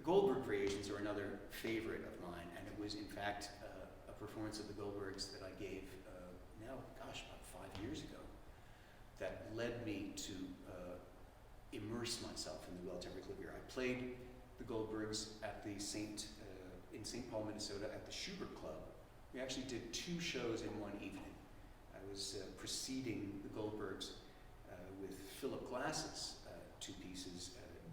Goldberg creations are another favorite of mine, and it was in fact a performance of the Goldbergs that I gave now, gosh, about 5 years ago, that led me to immerse myself in the Welter Clavier. I played the Goldbergs at the in St. Paul, Minnesota, at the Schubert Club. We actually did 2 shows in one evening. I was preceding the Goldbergs with Philip Glass's 2 pieces,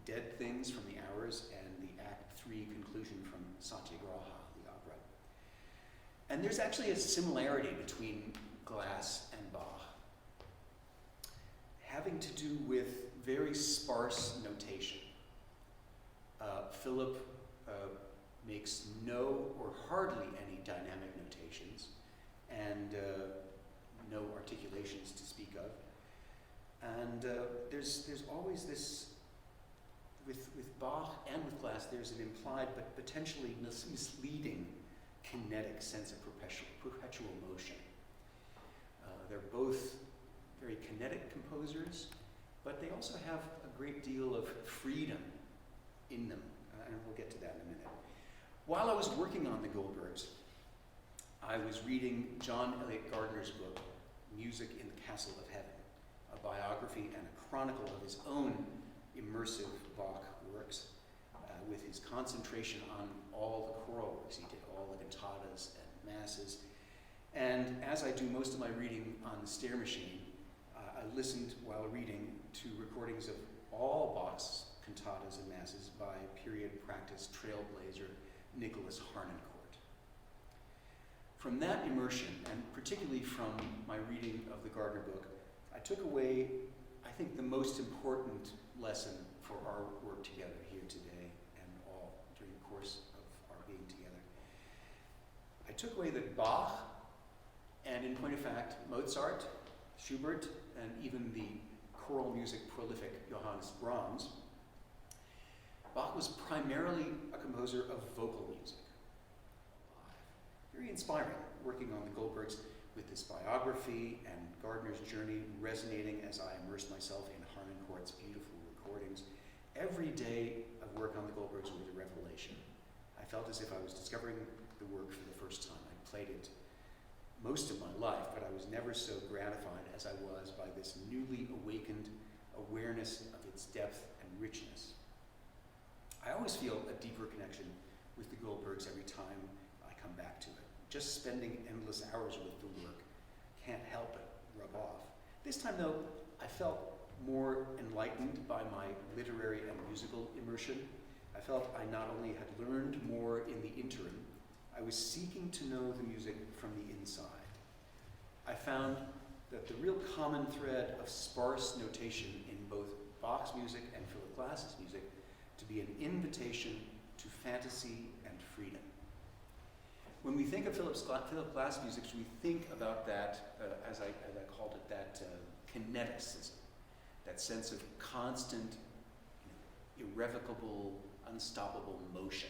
Dead Things from the Hours and the Act 3 conclusion from Satyagraha, the opera. And there's actually a similarity between Glass and Bach, having to do with very sparse notation. Philip makes no or hardly any dynamic notations, and no articulations to speak of. And there's always this, with Bach and with Glass, there's an implied but potentially misleading kinetic sense of perpetual motion. They're both very kinetic composers, but they also have a great deal of freedom in them, and we'll get to that in a minute. While I was working on the Goldbergs, I was reading John Eliot Gardiner's book, Music in the Castle of Heaven, a biography and a chronicle of his own immersive Bach works, with his concentration on all the choral works. He did all the cantatas and masses. And as I do most of my reading on the stair machine, I listened while reading to recordings of all Bach's cantatas and masses by period practice trailblazer Nicholas Harnoncourt. From that immersion, and particularly from my reading of the Gardiner book, I took away, I think, the most important lesson for our work together here today and all during the course of our being together. I took away that Bach, and in point of fact, Mozart, Schubert, and even the choral music prolific Johannes Brahms, Bach was primarily a composer of vocal music. Very inspiring, working on the Goldbergs with this biography and Gardiner's journey resonating as I immersed myself in Harnoncourt's beautiful recordings. Every day of work on the Goldbergs was a revelation. I felt as if I was discovering the work for the first time. I played it most of my life, but I was never so gratified as I was by this newly awakened awareness of its depth and richness. I always feel a deeper connection with the Goldbergs every time I come back to it. Just spending endless hours with the work can't help but rub off. This time, though, I felt more enlightened by my literary and musical immersion. I felt I not only had learned more in the interim, I was seeking to know the music from the inside. I found that the real common thread of sparse notation in both Bach's music and Philip Glass's music to be an invitation to fantasy and freedom. When we think of Philip Glass music, we think about that, as I called it, that kineticism, that sense of constant, irrevocable, unstoppable motion.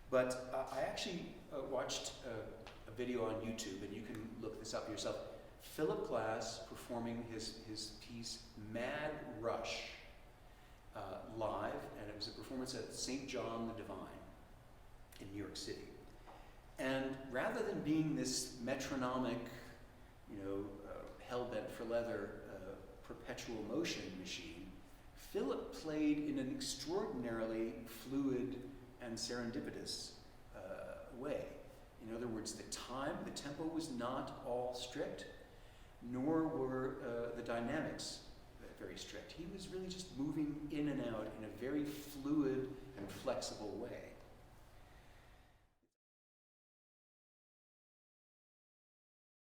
But I actually watched a video on YouTube, and you can look this up yourself. Philip Glass performing his piece Mad Rush live, and it was a performance at St. John the Divine in New York City. And rather than being this metronomic, hell-bent for leather, perpetual motion machine, Philip played in an extraordinarily fluid and serendipitous way. In other words, the tempo was not all strict, nor were the dynamics very strict. He was really just moving in and out in a very fluid and flexible way.